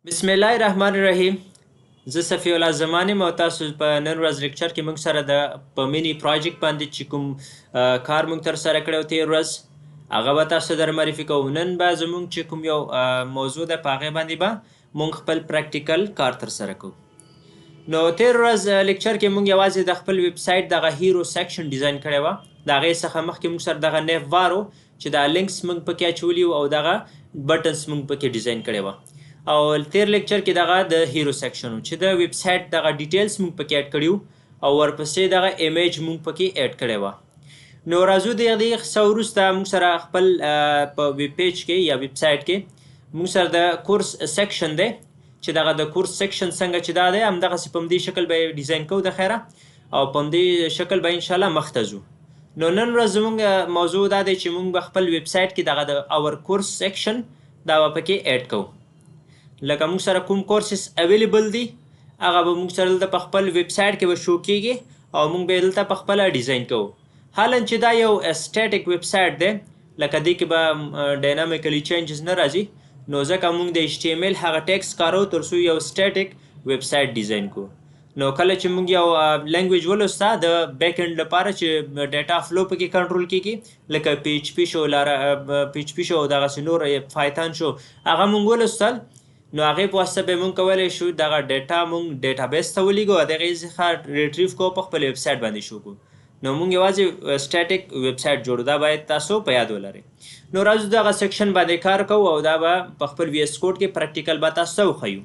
بسم الله الرحمن الرحیم. زه صفی الله زمان یم او تاسو په نن ورځ لیکچر کې موږ سره د په مینی پروجیکټ باندې چې کوم کار موږ تر سره کړی و تېر ورځ هغه به تاسو در معرفي کوو. نن به زموږ چې کوم یو موضوع ده په هغې باندې به موږ خپل پریکټیکل کار تر سره کوو. نو تېر ورځ لیکچر کې موږ یوازې د خپل ویب سایټ دغه هیرو سیکشن ډیزاین کړی وه. د هغې څخه مخکې موږ سره دغه نیف بار و چې دا لینکس موږ پکې اچولي وو او دغه بټنس موږ پکې ډیزاین کړی وه. او تیر لیکچر کې دغه د هیرو سیکشن چې د ویب سایټ دغه ډیټیلز موږ پکې اډ کړي او ورپسې دغه ایمیج موږ پکې اډ کړی وه. نو راځو د دې څه وروسته موږ سره خپل په ویب پیج کې یا ویب سایټ کې موږ سره د کورس سیکشن دی چې دغه د کورس سیکشن څنګه چې دا دی همدغسې په همدې شکل به ډیزاین کوو د خیره او په همدې شکل به انشاءالله مخ ته ځو. نو نن ورځ زموږ موضوع دا دی چې موږ به خپل ویب سایټ کې دغه د اور کورس سیکشن دا به پکې اډ کوو. لکه موږ سره کوم کورسز اویلیبل دي هغه به موږ سره دلته په خپل ویب سایټ کې به شو کیږي او موږ به یې دلته په خپله ډیزاین کوو. حالا چې دا یو سټیټیک ویب سایټ دی لکه دې کې به ډاینامیکلی چینجز نه راځي نو ځکه موږ د HTML هغه ټیکس کاروو تر څو یو سټیټیک ویب سایټ ډیزاین کړو. نو کله چې موږ یو لینګویج ولوسته د بیک انډ لپاره چې ډیټا فلو پکې کنټرول کیږي لکه PHP شو PHP شو دغسې نور پایتان شو هغه موږ ولوستل نو هغې په واسطه به موږ کولی شو دغه ډیټا موږ ډیټابیس ته ولیږو او د هغې څخه ریټریو کوو په خپل ویب سایټ باندې شو کوو. نو موږ یوازې سټیټیک ویب سایټ جوړو دا باید تاسو په یاد ولرئ. نو راځو دغه سیکشن باندې کار کوو او دا به په خپل وی ایس کوډ کې پریکټیکل به تاسو ته وښیو.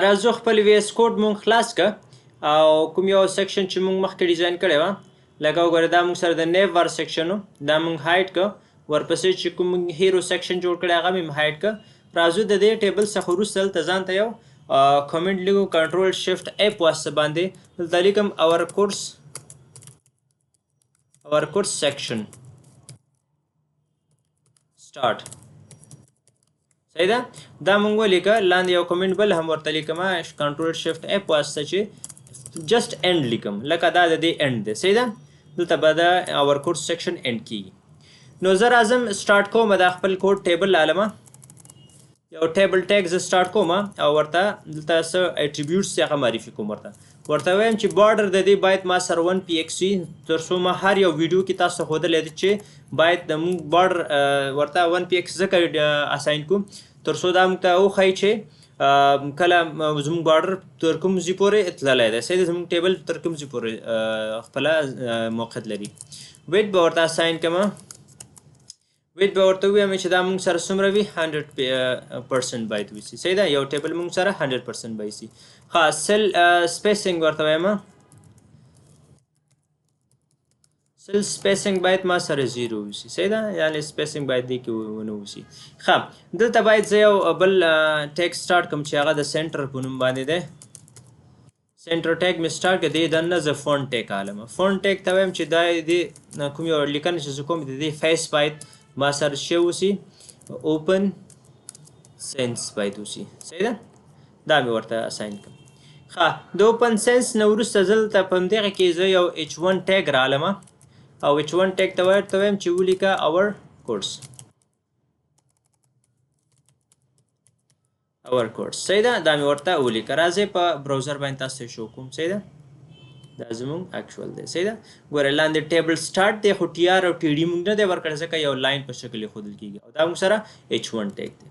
راځو خپل وی ایس کوډ موږ خلاص که او کوم یو سیکشن چې موږ مخکې ډیزاین کړی وه لکه وګوره دا موږ سره د نیو وار سیکشن و دا موږ هایډ که ورپسې چې کوم موږ هیرو سیکشن جوړ کړی هغه مې هایډ که. راځو د دې ټیبل څخه وروسته دلته ځان ته یو کمنټ لیکو کنټرول شفټ ای په واسطه باندې دلته لیکم اور کورس سیکشن سټارټ. صحیح ده دا مونږ ولیکه لاندې یو کمنټ بل هم ورته لیکمه کنټرول شفټ ای په واسطه چې جسټ اینډ لیکم لکه دا د دې اینډ دی. صحیح ده دلته به د اور کورس سیکشن اینډ کیږي. نو زه راځم سټارټ کوم دا خپل کوډ ټیبل عالمه یو ټیبل ټیګ زه سټارټ کوم او ورته دلته څه اټریبیوټس یې هغه معرفي کوم ورته وایم چې بارډر د دې باید ما سره 1px وي تر څو ما هر یو ویډیو کې تاسو ته ښودلی دی چې باید د موږ بارډر ورته 1px ځکه اساین کوم تر څو دا موږ ته وښایي چې کله زموږ بارډر تر کوم ځای پورې تللی دی. صحیح دی زموږ ټیبل تر کوم ځای پورې خپله موقعیت لري. ویټ به ورته اساین کړمه ویټ به ورته ووایم چې دا موږ سره څومره وي 100% باید وسي. صحیح ده یو ټیبل موږ سره 100% به وسي. ښه سیل سپیسینګ ورته وایم سیل سپیسینګ باید ما سره 0 وسي. صحیح ده یعنې سپیسینګ باید دې کې ونه وسي. ښه دلته باید زه یو بل ټیک سټارټ کړم چې هغه د سینټر په نوم باندې دی. سینټر ټیک مې سټارټ کړه دې دننه زه فونټ ټیک عالمه فونټ ټیک ته وایم چې دا دې کوم یو لیکنه چې زه کوم د دې فیس باید ما سره شی وسي اوپن سینس باید وسي. صحیح ده دا مې ورته اساین کړم. ښه د اوپن سینس نه وروسته زه دلته په همدغه کې زه یو H1 ټیګ رالمه او H1 ټیګ ته ورته وایم چې ولیکه اور کورس. صحیح ده دا مې ورته ولیکه. راځئ په براوزر باندې تاسو ته شو کوم. صحیح ده دا زموږ اکچوال دی. صحیح ده ګوره لاندې ټیبل سټارټ دی خو ټي آر او ټي ډي موږ نه دی ورکړی ځکه یو لاین په شکل ایښودل کېږي او دا موږ سره H1 ټیګ دی.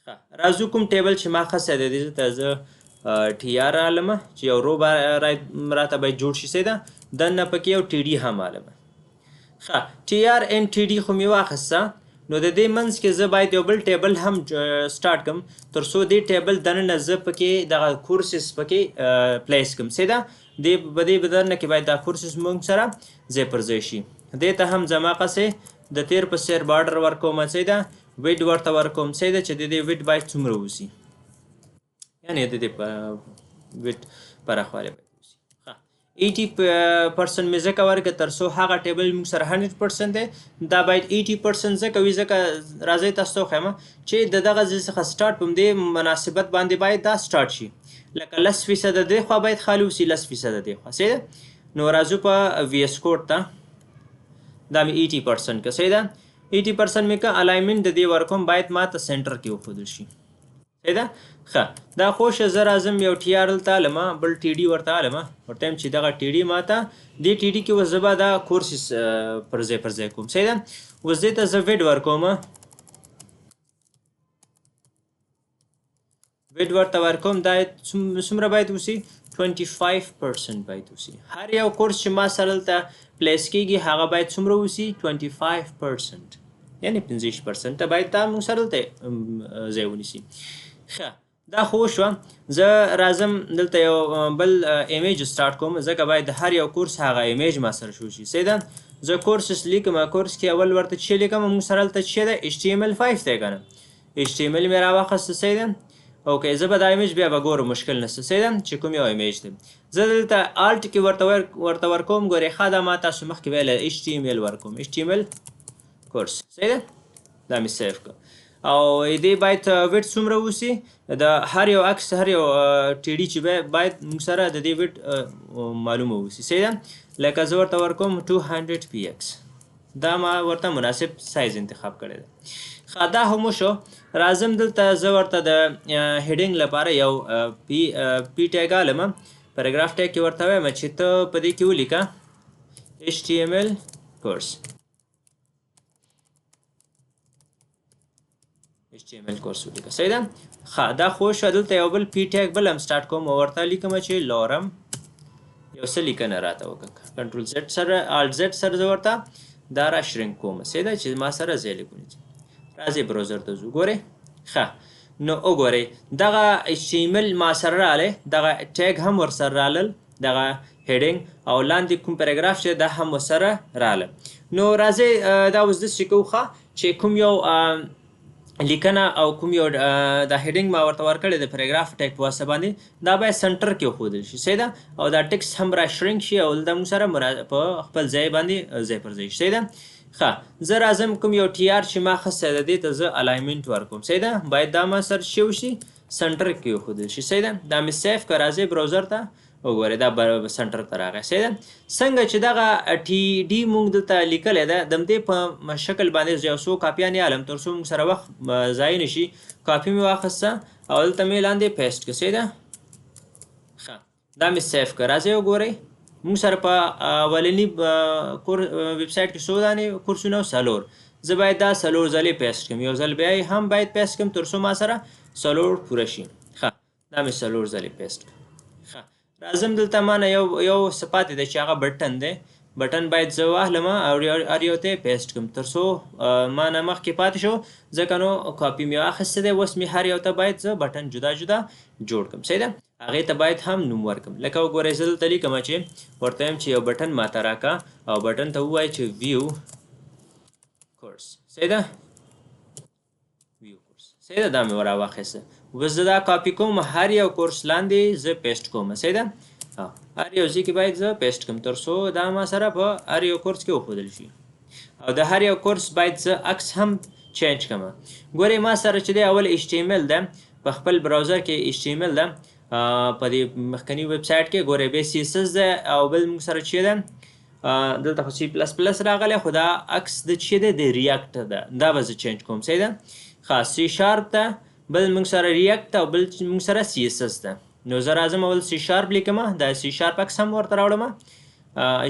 ښه راځو کوم ټیبل چې ما خاصه دی دې ته زه ټي آر رالمه چې یو رو راته باید جوړ شي. صحیح ده دننه پکې یو ټي ډي هم عالمه. ښه ټي آر ان ټي ډي خو مې واخیسته نو د دې منځ کې زه باید یو بل ټیبل هم سټارټ کړم تر څو دې ټیبل دننه زه پکې دغه کورسز پکې پلیس کړم. صحیح ده دې بدنه کې باید دا کورسز موږ سره ځای پر ځای شي. دې ته هم زماقسې د تیر په څیر بارډر ورکوم. صحیح ده ویډ ورته ورکوم. صحیح ده چې د دې ویډ باید څومره وسي یعنې د دې ویډ پراخوالی باید 80% مې ځکه ورکړه تر څو هغه ټیبل موږ سره 100% دی دا باید 80% ځکه وي ځکه راځئ تاسو ته وښیم چې د دغه ځای څخه سټارټ په همدې مناسبت باندې باید دا سټارټ شي لکه 10% دې خوا باید خالي وسي 10% دې خوا. صحیح ده نو راځو په وی ایس کوډ ته دا مې 80% که. صحیح ده 80% مې که الاینمنټ د دې ورکوم باید ما ته سنټر کې وښودل شي. صحیح ده ښه دا خوشه زه راځم یو ټي آر دلته المه بل ټي ډي ورته المه ورته یم چې دغه ټي ډي ماته دې ټي ډي کې اوس زه به دا کورسز پر ځای کوم صحیح ده اوس دې ته زه ویډ ورکوم ویډ ورته ورکوم دا څومره باید وسي 25% باید وسي هر یو کورس چې ما سره دلته پلیس کېږي هغه باید څومره وسي 25% یعنې 15% باید دا موږ سره دلته ځای ونیسي ښه دا خو وشوه زه راځم دلته یو بل ایمیج سټارټ کوم ځکه باید هر یو کورس هغه ایمیج ما سره شو شي صحیح ده زه کورسس لیکم کورس کې اول ورته څه لیکم موږ سره دلته څه ده HTML5 دی که نه HTML مې راواخیسته صحیح ده اوکې زه به دا ایمیج بیا به ګورم مشکل نشته صحیح ده چې کوم یو ایمیج دی زه دلته الټ کې ورته ورکوم ګورې ښه دا ما تاسو مخکې ویله HTML ورکوم HTML کورس صحیح ده دا مې سیف کړ او دې باید ویډ څومره وسي د هر یو عکس هر یو ټي ډي چې باید موږ سره د دې ویډ معلومه وسي صحیح ده لکه زه ورته ورکوم 200px دا ما ورته مناسب سایز انتخاب کړی دی ښه دا هم وشو راځم دلته زه ورته د هیډینګ لپاره یو پی ټیګ الم پاراګراف ټیګ کې ورته وایم چې ته په دې کې ولیکه HTML کورس HTML کورس ولیکه صحیح ده ښه دا خو شو دلته یو بل پی ټیګ بل هم سټارټ کوم ورته لیکم چې لورم یو څه لیکنه راته وکړه کنټرول زد سره آلټ زد سره زه ورته دا را شرینک کوم صحیح ده چې ما سره ځای لیکونی راځئ براوزر ته ځو ګورئ ښه نو وګورئ دغه HTML ما سره راغلی دغه ټیګ هم ورسره رالل دغه هیډینګ او لاندې کوم پیراګراف چې دا هم ورسره راغله نو راځئ دا اوس داسې کوو ښه چې کوم یو لیکنه او کوم یو د هیډینګ ما ورته ورکړی د پیراګراف ټیګ په واسطه باندې دا باید سنټر کې وښودل شي صحیح ده او دا ټکس هم را شرینک شي او دلته موږ سره په خپل ځای باندې ځای پر ځای شي صحیح ده ښه زه راځم کوم یو ټي آر چې ما خسته ده دې ته زه الاینمنټ ورکوم صحیح ده باید دا ما سره څه وشي سنټر کې وښودل شي صحیح ده دا مې سیف کړه راځئ براوزر ته وګورئ دا سنټر ته راغی صحیح ده څنګه چې دغه ټي ډي موږ دلته لیکلی ده د همدې په شکل باندې یو څو کاپیانې الم تر څو موږ سره وخت ضایع نه شي کاپي مې واخیسته او دلته مې لاندې پیسټ کړه صحیح ده ښه دا مې سیف کړه راځئ وګورئ موږ سره په اولني ویبسایټ کې څو دانې کورسونه او څلور زه باید دا څلور ځلې پیسټ کړم یو ځل بیا هم باید پیسټ کړم تر څو ما سره څلور پوره شي ښه دا مې څلور ځلې پیسټ کړم ښه راځم دلته ما نه یو څه پاتې دی چې هغه بټن دی بټن باید زه واخلم او هر یو ته پیسټ کړم تر څو ما نه مخکې پاتې شو ځکه نو کاپي مې واخیستی دی اوس مې هر یو ته باید زه بټن جدا جدا جوړ کړم صحیح ده هغې ته باید هم نوم ورکړم لکه وګورئ زه دلته لیکم چې ورته یم چې یو بټن ماته راکړه او بټن ته ووایه چې ویو کورس صحیح ده ویو کورس صحیح ده دا مې راواخیسته اوس زه دا کاپي کوم هر یو کورس لاندې زه پیسټ کوم صحیح ده هر یو ځای کې باید زه پیسټ کړم تر څو دا ما سره په هر یو کورس کې وښودل شي او د هر یو کورس باید زه عکس هم چینج کړم ګورئ ما سره چې دی اول HTML ده په خپل براوزر کې HTML ده په دې مخکني ویبسایټ کې ګورئ بیا CSS ده او بل موږ سره چې ده دلته خو C++ راغلی خو دا عکس د چې دی د ریاکټ ده دا به زه چینج کوم صحیح ده ښه C# ده بل موږ سره ریاکټ او بل موږ سره CSS ده نو زه راځم اول C# لیکم دا C# عکس هم ورته راوړم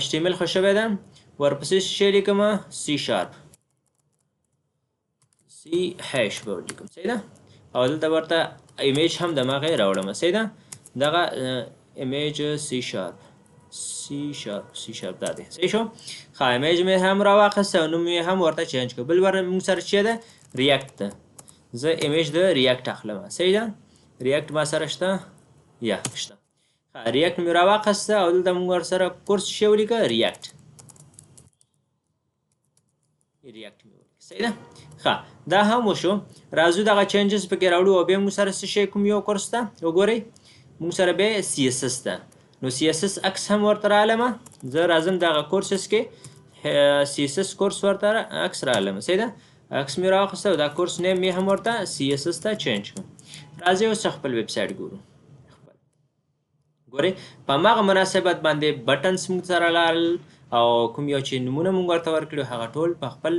HTML خو شوی ده ورپسې څه لیکم C# C# به ولیکم صحیح ده او دلته ورته ایمیج هم د ماغې راوړم صحیح ده دغه ایمیج C# دا دی صحیح شو ښه ایمیج مې هم راواخیسته او نوم یې هم ورته چینج کړ بل موږ سره چې ده ریاکټ ده زه ایمیج د ریاکټ اخلم صحیح ده ریاکټ ما سره شته یا شته ښه ریاکټ مې راواخیسته او دلته موږ ورسره کورس څه ولیکه ریاکټ مې ولیکه صحیح ده ښه دا هم وشو راځو دغه چینجز پکې راوړو او بیا موږ سره څه شی کوم یو کورس ته وګورئ موږ سره بیا CSS ده نو CSS عکس هم ورته راغلم زه راځم دغه کورسز کې CSS کورس ورته عکس راغلم صحیح ده عکس مې راواخیسته او دا کورس نیم مې هم ورته CSS ته چینج کړم راځئ اوس خپل ویبسایټ ګورو ګورئ په هماغه مناسبت باندې بټنز موږ سره لاړل او کوم یو چې نمونه مونږ ورته ورکړو هغه ټول په خپل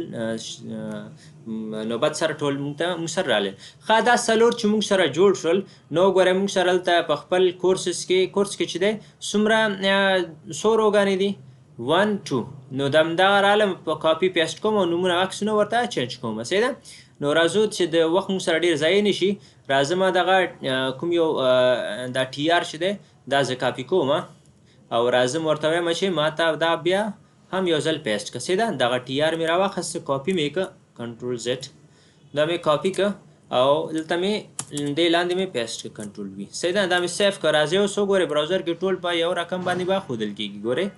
نوبت سره ټول مونږ سره راغلل. ښه دا څلور چې مونږ سره جوړ شول نو ګوره مونږ سره هلته په خپل کورس کې چې دی څومره څو روګانې دي 1 2 نو د همدغه راغلم په کاپي پیسټ کوم او نومونه عکسونه ورته چینج کوم. صحیح ده. نو راځو چې د وخت مونږ سره ډېر ضایع نه شي راځم دغه کوم یو دا ټي آر چې دی دا زه کاپي کوم او راځم ورته وایم چې ما ته دا بیا هم یو ځل پیسټ کړه. صحیح ده. دغه ټي آر مې راواخیسته کاپي مې کړه کنټرول زد دا مې کاپي کړه او دلته مې دې لاندې مې پیسټ کړه کنټرول وي. صحیح ده. دا مې سیف کړه. راځئ اوس وګورئ براوزر کې ټول په یو رقم باندې به ښودل کېږي. ګورئ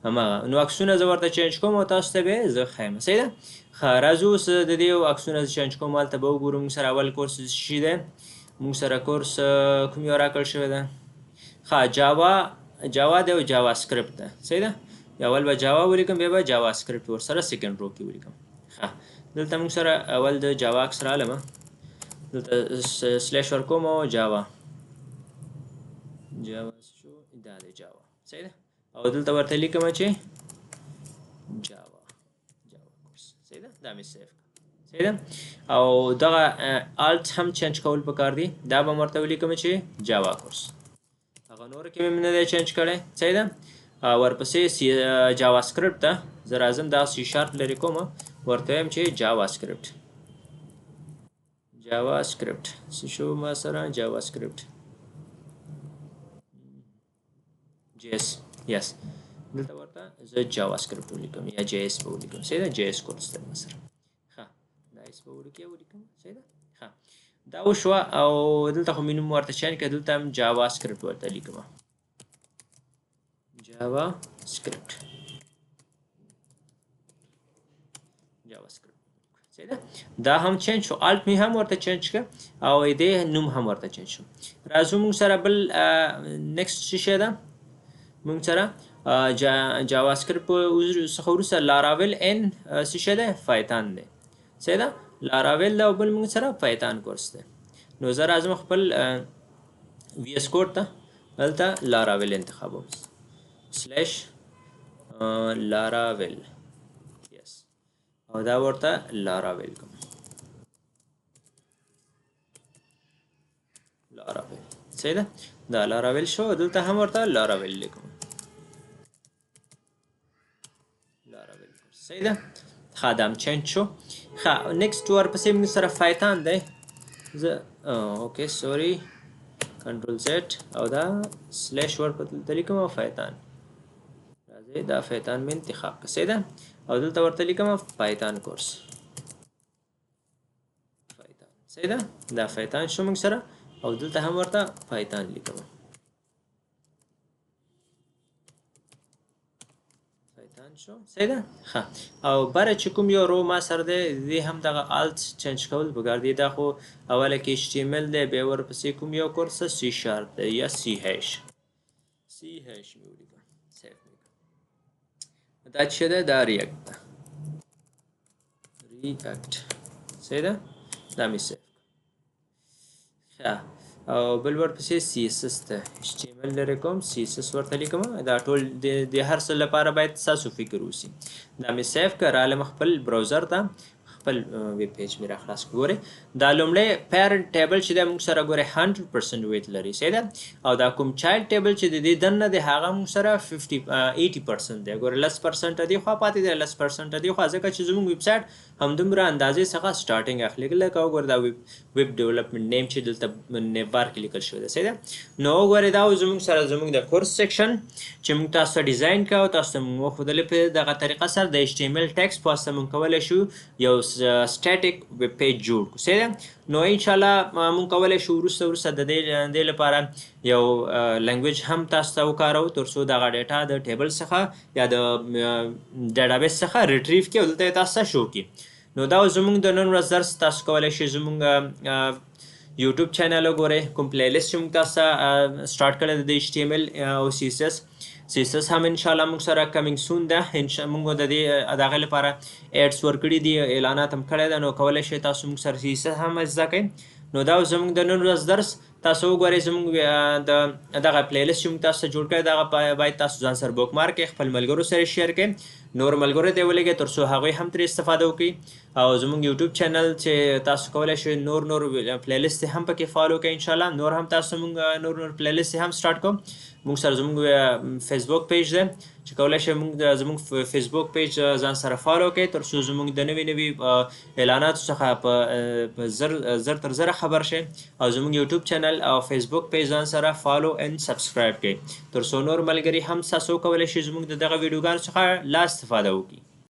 هماغه نو عکسونه زه ورته چینج کوم او تاسو ته به یې زه ښیم. صحیح ده. ښه راځو اوس د دې عکسونه زه چینج کوم هلته به وګورو مونږ سره اول کورس څه شي دی. مونږ سره کورس کوم یو راکړل شوی ده. ښه جاوا دی او جاوا سکرپټ ده. صحیح ده. اول به جاوا ولیکم بیا به جاوا سکرپټ ورسره سیکنډ رو کې ولیکم. ښه دلته مونږ سره اول د جاوا عکس راغلمه دلته سلیش ورکوم او جاوا شو دا دی جاوا. صحیح ده. او دلته ورته لیکم چې جاوا کورس. صحیح ده. دا مې سیف کړه. صحیح ده. او دغه الټ هم چینج کول پکار دي. دا به ورته ولیکم چې جاوا کورس. هغه نور کې مې نه دی چینج کړی. صحیح ده. ورپسې جاوا سکرپټ ته زه راځم دا سی شارپ لرې کوم ورته وایم چې جاوا سکرپټ څه شو ما سره جاوا سکرپټ جی اس یس دلته ورته زه جاوا سکرپټ ولیکم یا جی اس به ولیکم. صحیح ده. جی اس کورس دی مثلا. ښه دا اس به ولیکم. صحیح ده. ښه دا وشوه او دلته خو مې نوم ورته چینج کړه دلته هم جاوا سکرپټ ورته لیکم جاوا سکرپټ. صحیح ده. دا هم چینج شو. الټ مې هم ورته چینج کړه او دې نوم هم ورته چینج شو. راځو مونږ سره بل نیکسټ څه شی ده مونږ سره جاوا سکرپټ څخه وروسته لاراول ان څه شی دی پایتان دی. صحیح ده. لاراول او بل مونږ سره پایتان کورس دی. نو زه راځم خپل وی اس کوډ ته دلته لاراول انتخابوم سلیش لاراول یس او دا ورته لاراول کوم لاراول. صحیح ده. دا لاراول شو دلته هم ورته لاراول لیکم لاراول. صحیح ده. ښه دا هم چینج شو. ښه نیکسټ ورپسې موږ سره پایتان دی. زه اوکې سوري کنټرول زد او دا سلیش ورپسې لیکم او پایتان راځئ دا پایتان مې انتخاب کړه. صحیح ده. او دلته ورته لیکم پایتان کورس پایتان. صحیح ده. دا پایتان شو موږ سره او دلته هم ورته پایتان لیکم پایتان شو. صحیح ده. ښه او بره چې کوم یو رو ما سره دی دې هم دغه الټ چینج کول پکار دي. دا خو اوله کې ایچ ټي ایم ال دی بیا ورپسې کوم یو کورس سی شارپ دی یا سی هیش مې ولیکم سیف مې کړه. دا چې ده دا ریاکټ ده صحیح ده. دا مې سیف ښه او بل ورپسې سی اس اس ته ایچ ټي ایم ال لرې کوم سی اس اس ورته لیکم. دا ټول د هر څه لپاره باید ستاسو فکر وشي. دا مې سیف کړه رالم خپل براوزر ته خپل ویب پیج مې راخلاص کړ. ګورئ دا لومړی پیرنټ ټیبل چې دی موږ سره ګورئ 100% ویټ لري. صحیح ده. او دا کوم چایلډ ټیبل چې د دې دننه دی هغه موږ سره 80% دی. ګورئ 10% دی خوا پاتې دی 10% دی خوا ځکه چې زموږ ویب سایټ همدومره اندازې څخه سټارټینګ اخلي. لکه وګورئ دا ویب ډیولپمنټ نیم چې دلته نیبار کې لیکل شوی دی. صحیح ده. نو وګورئ دا زموږ سره زموږ د کورس سیکشن چې موږ تاسو ته ډیزاین کړو تاسو ته موږ وښودلې په دغه طریقه سره د ایچ ټي ایم ال ټیکس په واسطه موږ کولی شو یو سټیټیک ویب پیج جوړ کړو. صحیح ده. نو انشاءالله موږ کولی شو وروسته د دې لپاره یو لنګویج هم تاسو ته وکاروو تر څو دغه ډیټا د ټیبل څخه یا د ډیټابیس څخه ریټریو کړي او دلته یې تاسو ته شو کړي. نو دا زموږ د نن ورځ درس تاسو کولی شئ زموږ یوټیوب چینل وګورئ کوم پلی لیست چې موږ تاسو ته سټارټ کړی د ایچ ټي ایم ال او سی اس اس هم انشاءالله موږ سره کمینګ سون ده. موږ د دغه لپاره ایډس ورکړي دي اعلانات هم کړی ده. نو کولی شئ تاسو موږ سره سی اس اس هم زده کړئ. نو دا زموږ د نن ورځ درس تاسو وګورئ زموږ د دغه پلیلیست چې موږ تاسو ته جوړ کړی دغه باید تاسو ځان سره بوک مارک کړئ، خپل ملګرو سره شیر کړئ، نور ملګرو ته یې ولېږئ تر څو هغوی هم ترې استفاده وکړي. او زموږ یوټیوب چینل چې تاسو کولی شئ نور پلیلیست هم پکې فالو کړئ انشاءالله. نور هم تاسو موږ نور پلیلیست هم سټارټ کوم. موږ سره زموږ فیسبوک پیج دی چې کولی شئ موږ زموږ فیسبوک پیج ځان سره فالو کړئ تر څو زموږ د نوي اعلاناتو څخه په زر تر زره خبر شئ. او زموږ یوټیوب چینل او فیسبوک پیج ځان سره فالو اند سبسکرایب کړئ تر څو نور ملګري هم تاسو کولی شئ زموږ د دغه ویډیوګانو څخه لا استفاده وکړي.